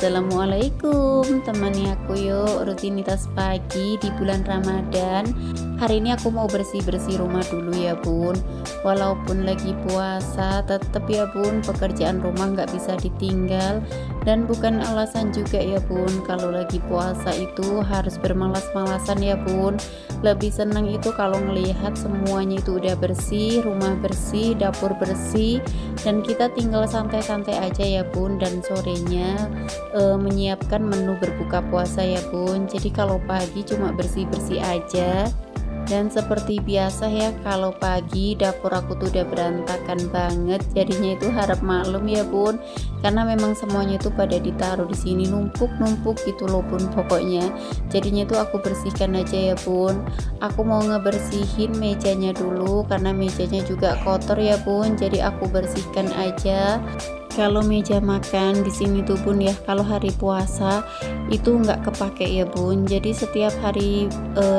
Assalamualaikum, temani aku yuk rutinitas pagi di bulan Ramadan. Hari ini aku mau bersih-bersih rumah dulu ya bun. Walaupun lagi puasa, tetap ya bun, pekerjaan rumah nggak bisa ditinggal. Dan bukan alasan juga ya bun, kalau lagi puasa itu harus bermalas-malasan ya bun. Lebih senang itu kalau ngelihat semuanya itu udah bersih, rumah bersih, dapur bersih, dan kita tinggal santai-santai aja ya bun. Dan sorenya menyiapkan menu berbuka puasa ya bun. Jadi kalau pagi cuma bersih-bersih aja. Dan seperti biasa ya, kalau pagi dapur aku tuh udah berantakan banget, jadinya itu harap maklum ya bun, karena memang semuanya itu pada ditaruh di sini numpuk-numpuk gitu loh bun. Pokoknya jadinya itu aku bersihkan aja ya bun. Aku mau ngebersihin mejanya dulu karena mejanya juga kotor ya bun, jadi aku bersihkan aja. Kalau meja makan di sini tuh bun ya, kalau hari puasa itu nggak kepake ya bun. Jadi setiap hari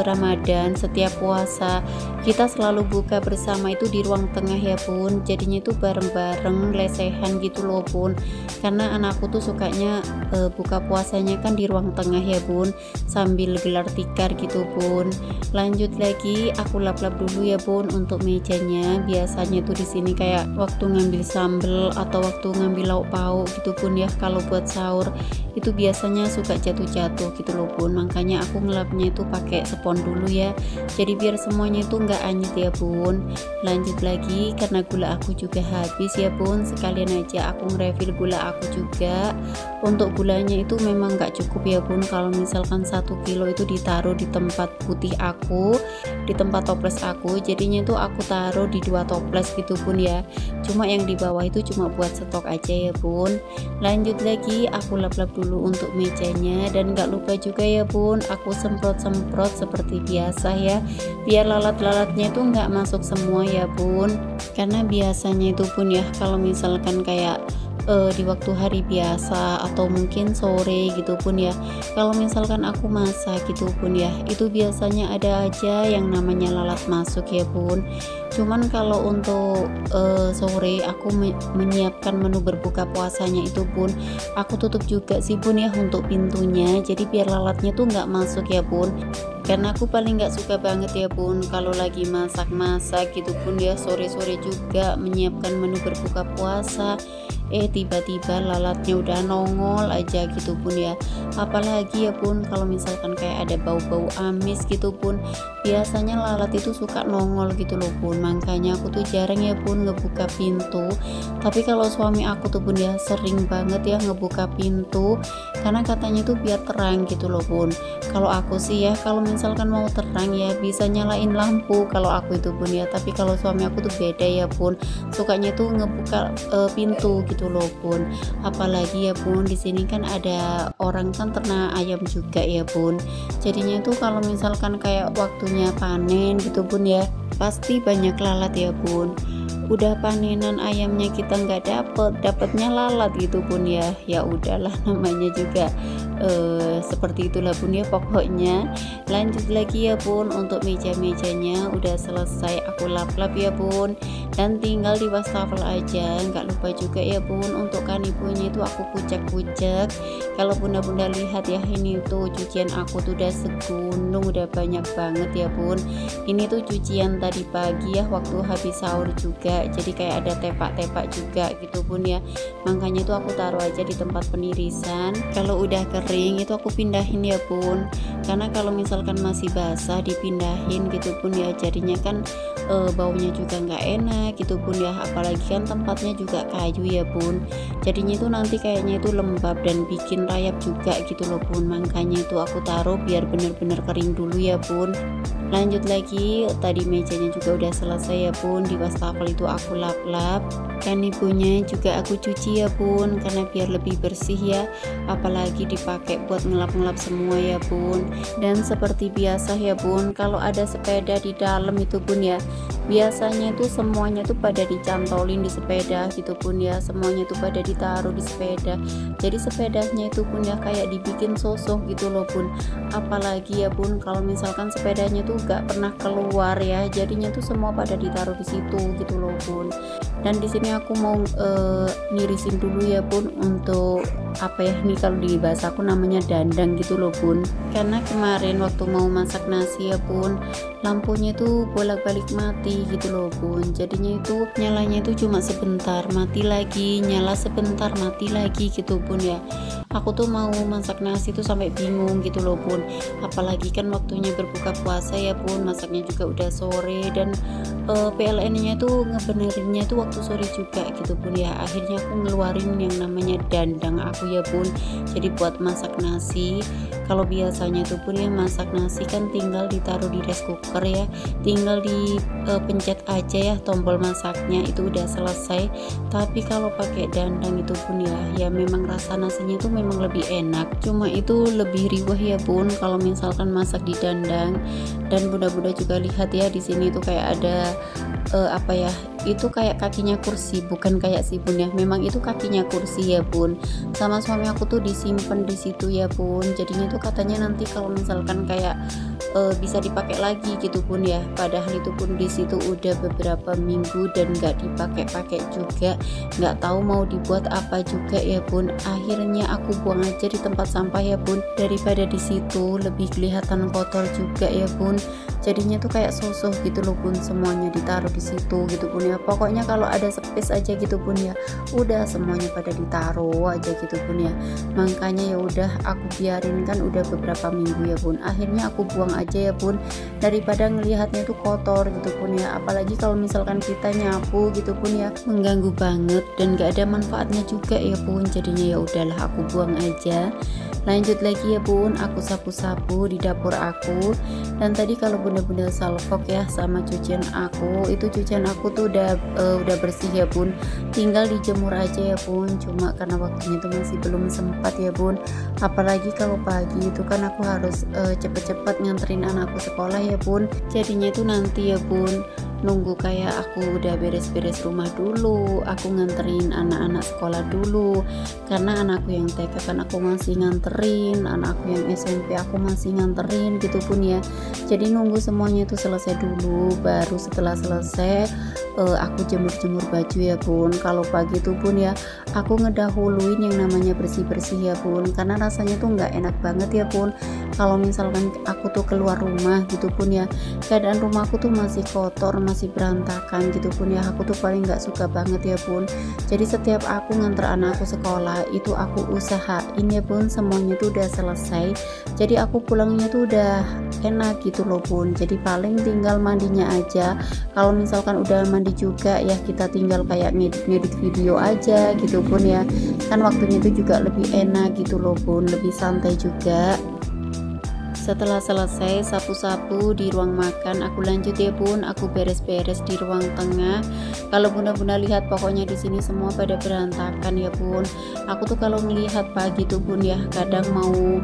Ramadan, setiap puasa kita selalu buka bersama itu di ruang tengah ya bun. Jadinya itu bareng-bareng lesehan gitu loh bun. Karena anakku tuh sukanya buka puasanya kan di ruang tengah ya bun, sambil gelar tikar gitu bun. Lanjut lagi, aku lap-lap dulu ya bun untuk mejanya. Biasanya tuh di sini kayak waktu ngambil sambel atau waktu ngambil lauk pauk gitu pun ya, kalau buat sahur itu biasanya suka jatuh-jatuh gitu loh bun. Makanya aku ngelapnya itu pakai spons dulu ya, jadi biar semuanya itu nggak anyet ya bun. Lanjut lagi, karena gula aku juga habis ya bun, sekalian aja aku ngerefill gula aku juga. Untuk gulanya itu memang nggak cukup ya bun, kalau misalkan 1 kilo itu ditaruh di tempat putih aku, di tempat toples aku, jadinya itu aku taruh di 2 toples gitu pun ya. Cuma yang di bawah itu cuma buat stok aja ya bun. Lanjut lagi, aku lap-lap dulu untuk mejanya, dan gak lupa juga ya bun, aku semprot-semprot seperti biasa ya, biar lalat-lalatnya itu nggak masuk semua ya bun. Karena biasanya itu pun ya, kalau misalkan kayak di waktu hari biasa atau mungkin sore gitu pun ya, kalau misalkan aku masak gitu pun ya, itu biasanya ada aja yang namanya lalat masuk ya bun. Cuman kalau untuk sore aku menyiapkan menu berbuka puasanya itu bun, aku tutup juga sih bun ya untuk pintunya, jadi biar lalatnya tuh nggak masuk ya bun. Karena aku paling nggak suka banget ya bun kalau lagi masak-masak gitu pun ya, sore-sore juga menyiapkan menu berbuka puasa, tiba-tiba lalatnya udah nongol aja gitu pun ya. Apalagi ya bun kalau misalkan kayak ada bau-bau amis gitu pun, biasanya lalat itu suka nongol gitu loh bun. Makanya aku tuh jarang ya bun ngebuka pintu. Tapi kalau suami aku tuh bun ya sering banget ya ngebuka pintu, karena katanya tuh biar terang gitu loh bun. Kalau aku sih ya, kalau misalkan mau terang ya bisa nyalain lampu kalau aku itu bun ya. Tapi kalau suami aku tuh beda ya bun, sukanya tuh ngebuka pintu gitu loh bun. Apalagi ya bun, di sini kan ada orang kan ternak ayam juga ya bun. Jadinya tuh kalau misalkan kayak waktunya panen gitu bun ya, pasti banyak lalat ya bun. Udah panenan ayamnya kita nggak dapatnya lalat gitu bun ya. Ya udahlah, namanya juga seperti itulah bun ya pokoknya. Lanjut lagi ya bun, untuk meja-mejanya udah selesai aku lap-lap ya bun, dan tinggal di wastafel aja. Nggak lupa juga ya bun, untuk kanipunya itu aku kucek-kucek. Kalau bunda-bunda lihat ya, ini tuh cucian aku tuh udah segunung, udah banyak banget ya bun. Ini tuh cucian tadi pagi ya waktu habis sahur juga, jadi kayak ada tepak-tepak juga gitu bun ya. Makanya tuh aku taruh aja di tempat penirisan. Kalau udah kering itu aku pindahin ya bun, karena kalau misalkan masih basah dipindahin gitu pun ya, jadinya kan baunya juga nggak enak gitu pun ya. Apalagi kan tempatnya juga kayu ya bun, jadinya itu nanti kayaknya itu lembab dan bikin rayap juga gitu loh bun. Makanya itu aku taruh biar bener-bener kering dulu ya bun. Lanjut lagi, tadi mejanya juga udah selesai ya bun, di wastafel itu aku lap-lap. Kanipunya juga aku cuci ya bun, karena biar lebih bersih ya, apalagi dipakai buat ngelap-ngelap semua ya bun. Dan seperti biasa ya bun, kalau ada sepeda di dalam itu bun ya, biasanya itu semuanya tuh pada dicantolin di sepeda gitu pun ya, semuanya tuh pada ditaruh di sepeda. Jadi sepedanya itu pun ya kayak dibikin sosok gitu loh bun. Apalagi ya bun kalau misalkan sepedanya tuh gak pernah keluar ya, jadinya tuh semua pada ditaruh di situ gitu loh bun. Dan di sini aku mau nirisin dulu ya bun untuk apa ya, ini kalau di bahasa aku namanya dandang gitu loh bun. Karena kemarin waktu mau masak nasi ya bun, lampunya itu bolak-balik mati gitu loh bun. Jadinya itu nyalanya itu cuma sebentar mati lagi, nyala sebentar mati lagi gitu bun ya. Aku tuh mau masak nasi tuh sampai bingung gitu loh bun, apalagi kan waktunya berbuka puasa ya bun, masaknya juga udah sore, dan PLN-nya tuh ngebenerinnya tuh waktu sore juga gitu bun ya. Akhirnya aku ngeluarin yang namanya dandang aku ya bun, jadi buat masak nasi. Kalau biasanya tuh bun ya masak nasi kan tinggal ditaruh di rice cooker ya, tinggal di pencet aja ya tombol masaknya, itu udah selesai. Tapi kalau pakai dandang itu bun ya memang rasa nasinya itu memang lebih enak, cuma itu lebih riwah ya bun kalau misalkan masak di dandang. Dan bunda-bunda juga lihat ya, di sini tuh kayak ada apa ya, itu kayak kakinya kursi, bukan kayak si bun ya, memang itu kakinya kursi ya bun. Sama suami aku tuh disimpan di situ ya bun, jadinya tuh katanya nanti kalau misalkan kayak bisa dipakai lagi gitu bun ya. Padahal itu pun di situ udah beberapa minggu dan nggak dipakai-pakai juga, nggak tahu mau dibuat apa juga ya bun. Akhirnya aku buang aja di tempat sampah ya bun, daripada di situ lebih kelihatan kotor juga ya bun. Jadinya tuh kayak sosoh gitu loh bun, semuanya ditaruh di situ gitu bun ya. Pokoknya kalau ada space aja gitu bun ya, udah semuanya pada ditaruh aja gitu bun ya. Makanya ya udah aku biarin, kan udah beberapa minggu ya bun. Akhirnya aku buang aja ya bun, daripada ngelihatnya itu kotor gitu bun ya. Apalagi kalau misalkan kita nyapu gitu bun ya, mengganggu banget dan gak ada manfaatnya juga ya bun. Jadinya ya udahlah aku buang aja. Lanjut lagi ya bun, aku sapu-sapu di dapur aku. Dan tadi kalau bunda-bunda salvok ya sama cucian aku, itu cucian aku tuh udah bersih ya bun, tinggal dijemur aja ya bun. Cuma karena waktunya tuh masih belum sempat ya bun, apalagi kalau pagi itu kan aku harus cepet-cepet nganterin anakku sekolah ya bun. Jadinya itu nanti ya bun, nunggu kayak aku udah beres-beres rumah dulu, aku nganterin anak-anak sekolah dulu. Karena anakku yang TK kan aku masih nganterin, anakku yang SMP aku masih nganterin gitu pun ya. Jadi nunggu semuanya itu selesai dulu, baru setelah selesai aku jemur-jemur baju ya bun. Kalau pagi itu pun ya aku ngedahuluin yang namanya bersih-bersih ya bun, karena rasanya tuh nggak enak banget ya bun kalau misalkan aku tuh keluar rumah gitu pun ya, keadaan rumahku tuh masih kotor, masih berantakan gitu pun ya. Aku tuh paling nggak suka banget ya bun. Jadi setiap aku nganter anakku sekolah itu aku usahain ya bun semuanya tuh udah selesai, jadi aku pulangnya tuh udah enak gitu loh bun. Jadi paling tinggal mandinya aja. Kalau misalkan udah mandi juga ya kita tinggal kayak ngedit video aja gitu pun ya, kan waktunya itu juga lebih enak gitu loh bun, lebih santai juga. Setelah selesai sapu-sapu di ruang makan, aku lanjut ya bun, aku beres-beres di ruang tengah. Kalau bunda-bunda lihat pokoknya di sini semua pada berantakan ya bun. Aku tuh kalau melihat pagi tuh bun ya, kadang mau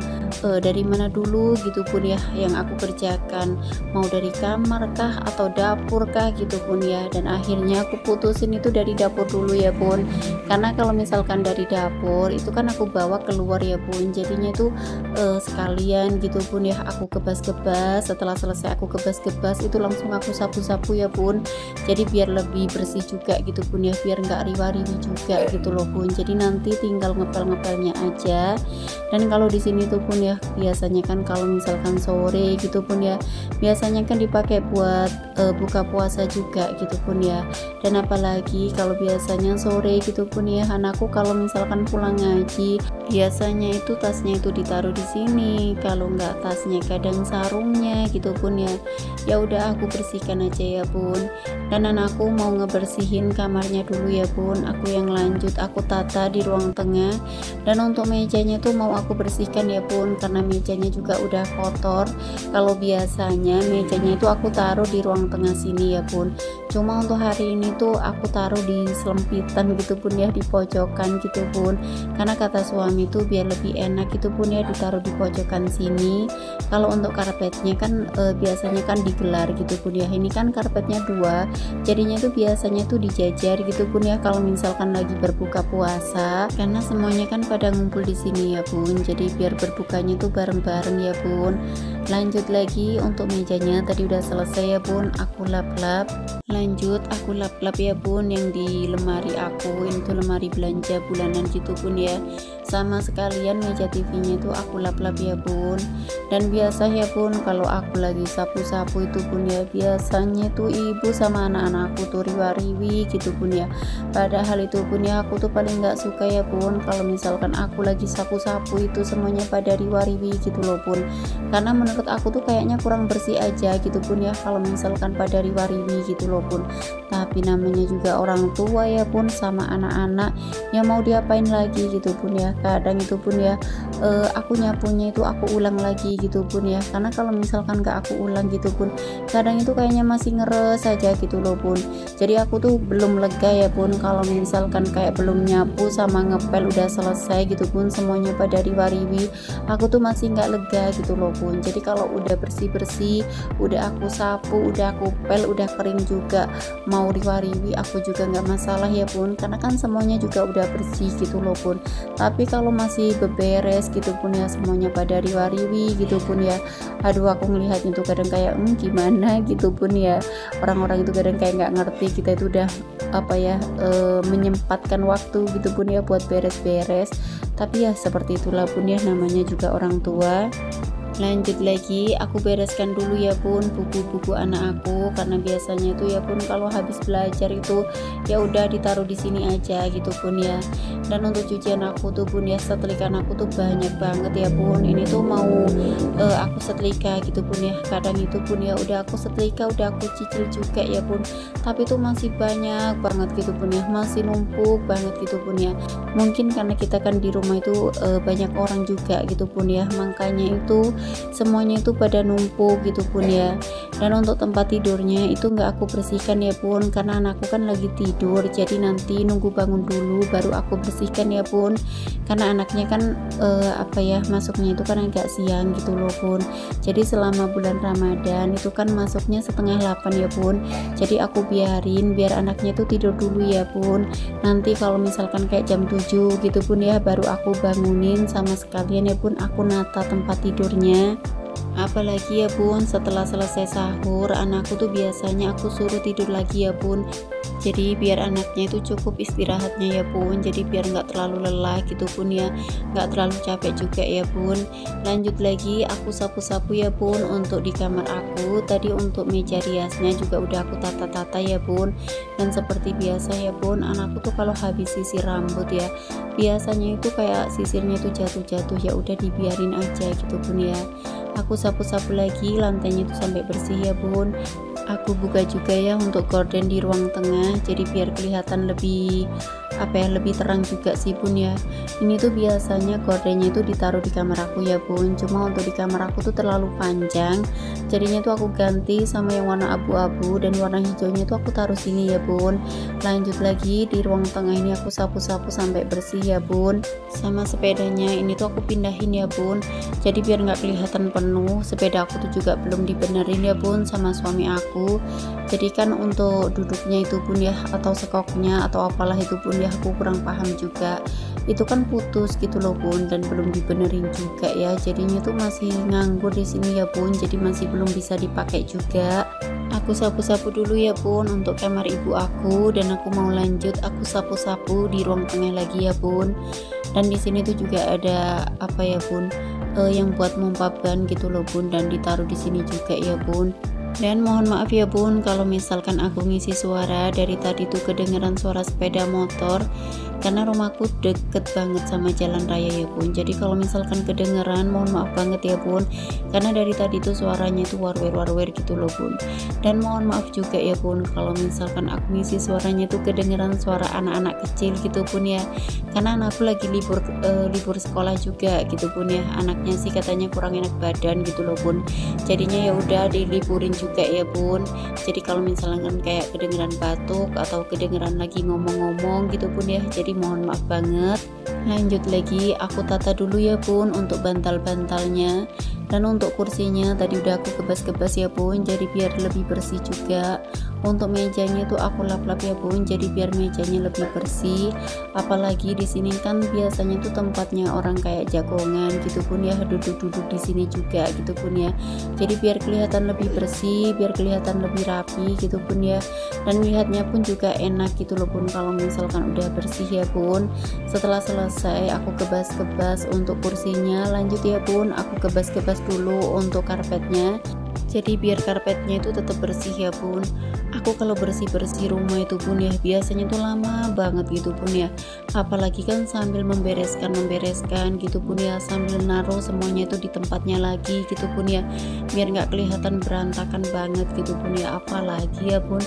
dari mana dulu gitu bun ya yang aku kerjakan, mau dari kamar kah atau dapur kah gitu bun ya. Dan akhirnya aku putusin itu dari dapur dulu ya bun, karena kalau misalkan dari dapur itu kan aku bawa keluar ya bun, jadinya itu sekalian gitu bun ya aku kebas-kebas. Setelah selesai aku kebas-kebas itu langsung aku sapu-sapu ya bun, jadi biar lebih bersih juga gitu bun ya, biar nggak riwa-riwi juga gitu loh bun. Jadi nanti tinggal ngepel-ngepelnya aja. Dan kalau di sini tuh bun ya biasanya kan kalau misalkan sore gitu bun ya, biasanya kan dipakai buat buka puasa juga gitu bun ya. Dan apalagi kalau biasanya sore gitu pun ya, anakku kalau misalkan pulang ngaji biasanya itu tasnya itu ditaruh di sini, kalau nggak tasnya kadang sarungnya gitu pun ya. Ya udah aku bersihkan aja ya bun. Dan anakku mau ngebersihin kamarnya dulu ya bun, aku yang lanjut aku tata di ruang tengah. Dan untuk mejanya tuh mau aku bersihkan ya bun, karena mejanya juga udah kotor. Kalau biasanya mejanya itu aku taruh di ruang tengah sini ya bun, cuma untuk hari ini tuh aku taruh di selempitan gitu pun ya, di pojokan gitu bun, karena kata suami tuh biar lebih enak gitu pun ya ditaruh di pojokan sini. Kalau untuk karpetnya kan biasanya kan digelar gitu pun ya, ini kan karpetnya dua, jadinya tuh biasanya tuh dijajar gitu pun ya kalau misalkan lagi berbuka puasa, karena semuanya kan pada ngumpul di sini ya bun, jadi biar berbukanya tuh bareng-bareng ya bun. Lanjut lagi untuk mejanya tadi udah selesai ya bun, aku lap-lap. lanjut aku lap-lap ya bun yang di lemari aku, ini tuh lemari belanja bulanan gitu bun ya, sama sekalian meja TV-nya itu aku lap-lap ya bun. Dan biasa ya bun kalau aku lagi sapu-sapu itu bun ya, biasanya tuh ibu sama anak-anakku tuh riwa-riwi gitu bun ya, padahal itu bun ya aku tuh paling nggak suka ya bun kalau misalkan aku lagi sapu-sapu itu semuanya pada riwa-riwi gitu loh bun, karena menurut aku tuh kayaknya kurang bersih aja gitu bun ya kalau misalkan pada riwa-riwi gitu loh bun. Tapi namanya juga orang tua ya bun sama anak-anak, yang mau diapain lagi gitu bun ya, kadang itu pun ya aku nyapunya itu aku ulang lagi gitu pun ya, karena kalau misalkan gak aku ulang gitu pun kadang itu kayaknya masih ngeres aja gitu loh pun. Jadi aku tuh belum lega ya pun kalau misalkan kayak belum nyapu sama ngepel udah selesai gitu pun semuanya pada riwa-riwi, aku tuh masih nggak lega gitu loh pun. Jadi kalau udah bersih-bersih, udah aku sapu, udah aku pel, udah kering juga, mau riwa-riwi aku juga nggak masalah ya pun, karena kan semuanya juga udah bersih gitu loh pun. Tapi kalau masih beberes gitu pun ya semuanya pada riwa-riwi gitu pun ya, aduh aku ngelihatnya tuh kadang kayak gimana gitu pun ya, orang-orang itu kadang kayak nggak ngerti kita itu udah apa ya menyempatkan waktu gitu pun ya buat beres-beres. Tapi ya seperti itulah pun ya, namanya juga orang tua. Lanjut lagi aku bereskan dulu ya pun buku-buku anak aku, karena biasanya itu ya pun kalau habis belajar itu ya udah ditaruh di sini aja gitu pun ya. Dan untuk cucian aku tuh pun ya, setrikaan aku tuh banyak banget ya pun, ini tuh mau aku setrika gitu pun ya, kadang itu pun ya udah aku setrika, udah aku cicil juga ya pun, tapi tuh masih banyak banget gitu pun ya, masih numpuk banget gitu pun ya. Mungkin karena kita kan di rumah itu banyak orang juga gitu pun ya, makanya itu semuanya itu pada numpuk gitu pun ya. Dan untuk tempat tidurnya itu nggak aku bersihkan ya pun, karena anakku kan lagi tidur, jadi nanti nunggu bangun dulu baru aku bersihkan ya pun, karena anaknya kan apa ya masuknya itu kan agak siang gitu loh pun. Jadi selama bulan Ramadan itu kan masuknya setengah 8 ya pun, jadi aku biarin biar anaknya itu tidur dulu ya pun, nanti kalau misalkan kayak jam 7 gitu pun ya baru aku bangunin sama sekalian ya pun aku nata tempat tidurnya. Apalagi ya bun setelah selesai sahur anakku tuh biasanya aku suruh tidur lagi ya bun, jadi biar anaknya itu cukup istirahatnya ya bun, jadi biar nggak terlalu lelah gitu pun ya, nggak terlalu capek juga ya bun. Lanjut lagi aku sapu-sapu ya bun untuk di kamar aku, tadi untuk meja riasnya juga udah aku tata-tata ya bun. Dan seperti biasa ya bun, anakku tuh kalau habis sisir rambut ya biasanya itu kayak sisirnya tuh jatuh-jatuh, ya udah dibiarin aja gitu pun ya. Aku sapu-sapu lagi lantainya itu sampai bersih ya bun. Aku buka juga ya untuk gorden di ruang tengah, jadi biar kelihatan lebih apa ya, lebih terang juga sih bun ya. Ini tuh biasanya gordennya itu ditaruh di kamar aku ya bun, cuma untuk di kamar aku tuh terlalu panjang, jadinya tuh aku ganti sama yang warna abu-abu, dan warna hijaunya tuh aku taruh sini ya bun. Lanjut lagi di ruang tengah ini aku sapu-sapu sampai bersih ya bun. Sama sepedanya ini tuh aku pindahin ya bun, jadi biar nggak kelihatan penuh. Sepeda aku tuh juga belum dibenerin ya bun sama suami aku, jadi kan untuk duduknya itu pun ya, atau sekoknya atau apalah itu pun ya, aku kurang paham juga, itu kan putus gitu loh bun, dan belum dibenerin juga ya, jadinya tuh masih nganggur di sini ya bun, jadi masih belum bisa dipakai juga. Aku sapu-sapu dulu ya bun untuk kamar ibu aku, dan aku mau lanjut aku sapu-sapu di ruang tengah lagi ya bun. Dan di sini tuh juga ada apa ya bun, yang buat mompa ban gitu loh bun, dan ditaruh di sini juga ya bun. Dan mohon maaf ya bun kalau misalkan aku ngisi suara, dari tadi tuh kedengeran suara sepeda motor, karena rumahku deket banget sama jalan raya ya bun, jadi kalau misalkan kedengeran mohon maaf banget ya bun, karena dari tadi tuh suaranya tuh warwer gitu loh bun. Dan mohon maaf juga ya bun kalau misalkan aku ngisi suaranya tuh kedengeran suara anak-anak kecil gitu bun ya, karena anakku lagi libur sekolah juga gitu bun ya, anaknya sih katanya kurang enak badan gitu loh bun, jadinya ya udah diliburin juga ya bun. Jadi kalau misalkan kayak kedengeran batuk atau kedengeran lagi ngomong-ngomong gitu bun ya, jadi mohon maaf banget. Lanjut lagi aku tata dulu ya bun untuk bantal-bantalnya. Dan untuk kursinya tadi udah aku kebas-kebas ya bun, jadi biar lebih bersih juga. Untuk mejanya tuh aku lap-lap ya bun, jadi biar mejanya lebih bersih. Apalagi di sini kan biasanya tuh tempatnya orang kayak jagongan gitu bun ya, duduk-duduk di sini juga gitu bun ya. Jadi biar kelihatan lebih bersih, biar kelihatan lebih rapi gitu bun ya. Dan lihatnya pun juga enak gitu loh bun kalau misalkan udah bersih ya bun. Setelah selesai aku kebas-kebas untuk kursinya, lanjut ya bun, aku kebas-kebas dulu untuk karpetnya. Jadi biar karpetnya itu tetap bersih ya bun. Aku kalau bersih-bersih rumah itu bun ya, biasanya tuh lama banget gitu bun ya. Apalagi kan sambil membereskan gitu bun ya, sambil naruh semuanya itu di tempatnya lagi gitu bun ya, biar nggak kelihatan berantakan banget gitu bun ya. Apalagi ya bun,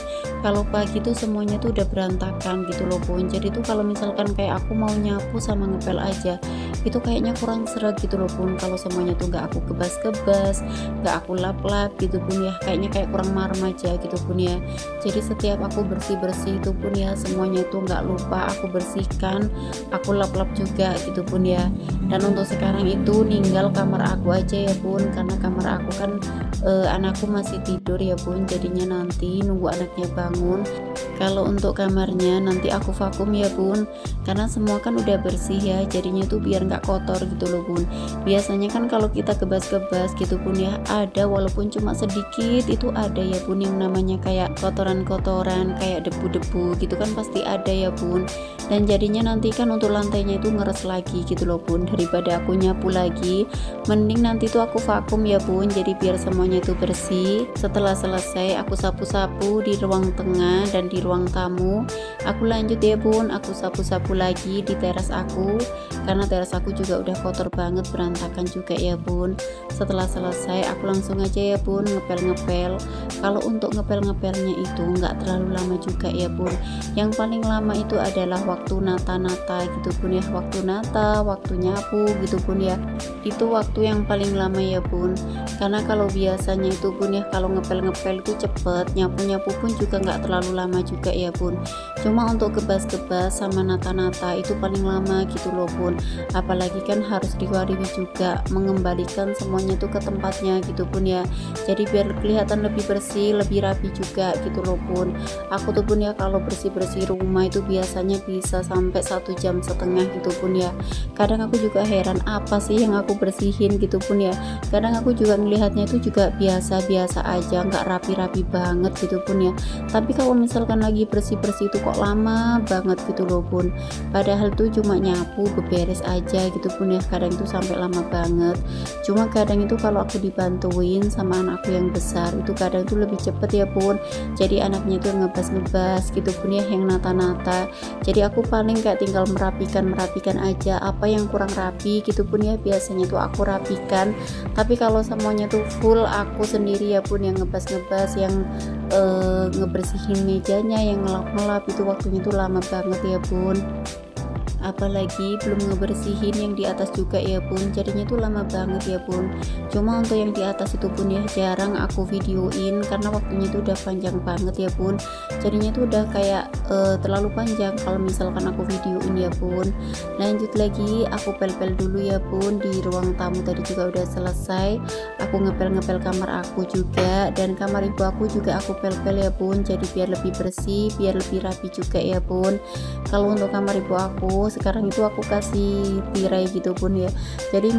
kalau pagi tuh semuanya tuh udah berantakan gitu loh bun. Jadi tuh kalau misalkan kayak aku mau nyapu sama ngepel aja, itu kayaknya kurang seret gitu loh bun, kalau semuanya tuh nggak aku kebas-kebas, nggak aku lap-lap gitu bun ya, kayaknya kayak kurang marem aja gitu bun ya. Jadi setiap aku bersih-bersih itu pun ya, semuanya itu nggak lupa aku bersihkan, aku lap-lap juga gitu pun ya. Dan untuk sekarang itu ninggal kamar aku aja ya bun, karena kamar aku kan anakku masih tidur ya bun, jadinya nanti nunggu anaknya bangun. Kalau untuk kamarnya nanti aku vakum ya bun, karena semua kan udah bersih ya, jadinya tuh biar nggak kotor gitu loh bun. Biasanya kan kalau kita kebas-kebas gitu bun ya, ada walaupun cuma sedikit itu ada ya bun, yang namanya kayak kotoran-kotoran, kayak debu-debu gitu kan pasti ada ya bun. Dan jadinya nanti kan untuk lantainya itu ngeres lagi gitu loh bun, daripada aku nyapu lagi, mending nanti tuh aku vakum ya bun, jadi biar semuanya itu bersih. Setelah selesai aku sapu-sapu di ruang tengah dan di ruang tamu. Aku lanjut ya bun, aku sapu-sapu lagi di teras aku, karena teras aku juga udah kotor banget, berantakan juga ya bun. Setelah selesai aku langsung aja ya bun ngepel-ngepel. Kalau untuk ngepel-ngepelnya itu nggak terlalu lama juga ya bun, yang paling lama itu adalah waktu nata-nata gitu bun ya, waktu nata, waktu nyapu gitu bun ya, itu waktu yang paling lama ya bun. Karena kalau biasanya itu bun ya, kalau ngepel-ngepel itu cepet, nyapu-nyapu pun juga nggak terlalu lama juga ya bun. Cuma untuk kebas-kebas sama nata-nata itu paling lama gitu loh bun. Apalagi kan harus diwariwi juga, mengembalikan semuanya tuh ke tempatnya gitu bun ya. Jadi biar kelihatan lebih bersih, lebih rapi juga gitu loh bun. Aku tuh bun ya kalau bersih-bersih rumah itu biasanya bisa sampai 1,5 jam gitu bun ya. Kadang aku juga heran apa sih yang aku bersihin gitu bun ya. Kadang aku juga melihatnya itu juga biasa-biasa aja, nggak rapi-rapi banget gitu bun ya. Tapi kalau misalkan lagi bersih-bersih itu kok lama banget gitu loh bun. Padahal tuh cuma nyapu beberes aja gitu bun ya, kadang itu sampai lama banget. Cuma kadang itu kalau aku dibantuin sama anakku yang besar itu kadang itu lebih cepet ya bun. Jadi anaknya itu ngebas-ngebas gitu bun ya, yang nata-nata. Jadi aku paling kayak tinggal merapikan aja apa yang kurang rapi gitu bun ya, biasanya tuh aku rapikan. Tapi kalau semuanya tuh full aku sendiri ya bun yang ngebas-ngebas, yang ngebersihin mejanya, yang ngelap-ngelap, itu waktunya tuh lama banget ya bun. Apalagi belum ngebersihin yang di atas juga ya bun, jadinya tuh lama banget ya bun. Cuma untuk yang di atas itu pun ya jarang aku videoin karena waktunya tuh udah panjang banget ya bun, jadinya tuh udah kayak terlalu panjang kalau misalkan aku videoin ya bun. Lanjut lagi aku pel-pel dulu ya bun, di ruang tamu tadi juga udah selesai, aku ngepel-ngepel kamar aku juga, dan kamar ibu aku juga aku pel-pel ya bun, jadi biar lebih bersih, biar lebih rapi juga ya bun. Kalau untuk kamar ibu aku sekarang itu aku kasih tirai gitu bun ya, jadi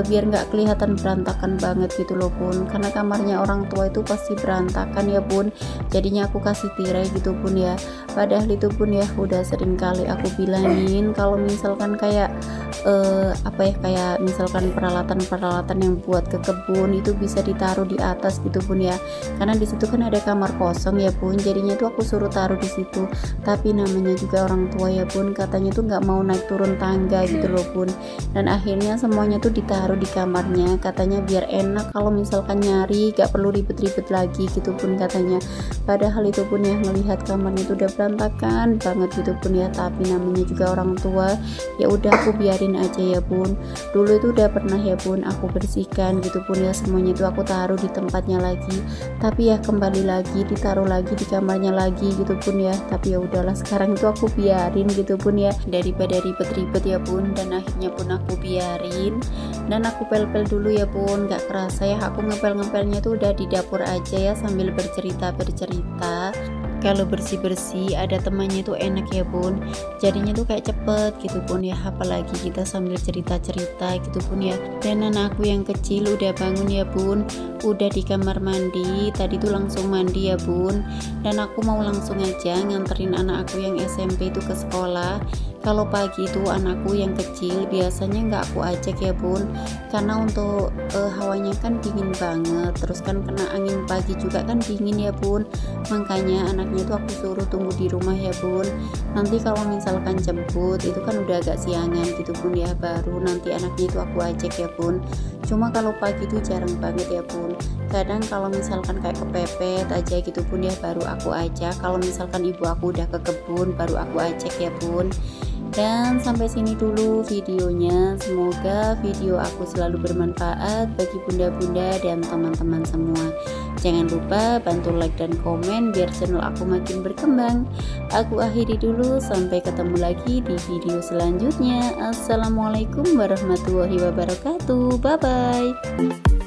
biar nggak kelihatan berantakan banget gitu loh bun, karena kamarnya orang tua itu pasti berantakan ya bun, jadinya aku kasih tirai gitu bun ya. Padahal itu pun ya udah sering kali aku bilangin kalau misalkan kayak apa ya, kayak misalkan peralatan yang buat ke kebun itu bisa ditaruh di atas gitu bun ya, karena di situ kan ada kamar kosong ya bun, jadinya itu aku suruh taruh di situ. Tapi namanya juga orang tua ya bun, katanya tuh nggak mau naik turun tangga gitu loh bun, dan akhirnya semuanya tuh ditaruh di kamarnya, katanya biar enak kalau misalkan nyari gak perlu ribet-ribet lagi gitu bun katanya. Padahal itu pun ya ngelihat kamarnya itu udah berantakan banget gitu pun ya, tapi namanya juga orang tua, ya udah aku biarin biarin aja ya bun. Dulu itu udah pernah ya bun aku bersihkan gitu pun ya, semuanya itu aku taruh di tempatnya lagi, tapi ya kembali lagi ditaruh lagi di kamarnya lagi gitu pun ya. Tapi ya udahlah, sekarang itu aku biarin gitu pun ya, daripada ribet-ribet ya bun. Dan akhirnya pun aku biarin dan aku pel-pel dulu ya bun. Gak kerasa ya aku ngepel-ngepelnya tuh udah di dapur aja ya, sambil bercerita. Kalau bersih-bersih ada temannya tuh enak ya bun, jadinya tuh kayak cepet gitu pun ya, apalagi kita sambil cerita-cerita gitu pun ya. Dan anakku yang kecil udah bangun ya bun, udah di kamar mandi, tadi tuh langsung mandi ya bun. Dan aku mau langsung aja nganterin anak aku yang SMP itu ke sekolah. Kalau pagi itu anakku yang kecil biasanya nggak aku ajak ya bun, karena untuk hawanya kan dingin banget, terus kan kena angin pagi juga kan dingin ya bun. Makanya anaknya itu aku suruh tunggu di rumah ya bun. Nanti kalau misalkan jemput itu kan udah agak siangan gitu bun ya, baru nanti anaknya itu aku ajak ya bun. Cuma kalau pagi itu jarang banget ya bun, kadang kalau misalkan kayak kepepet aja gitu bun ya, baru aku ajak. Kalau misalkan ibu aku udah ke kebun baru aku ajak ya bun. Dan sampai sini dulu videonya, semoga video aku selalu bermanfaat bagi bunda-bunda dan teman-teman semua. Jangan lupa bantu like dan komen biar channel aku makin berkembang. Aku akhiri dulu, sampai ketemu lagi di video selanjutnya. Assalamualaikum warahmatullahi wabarakatuh. Bye bye.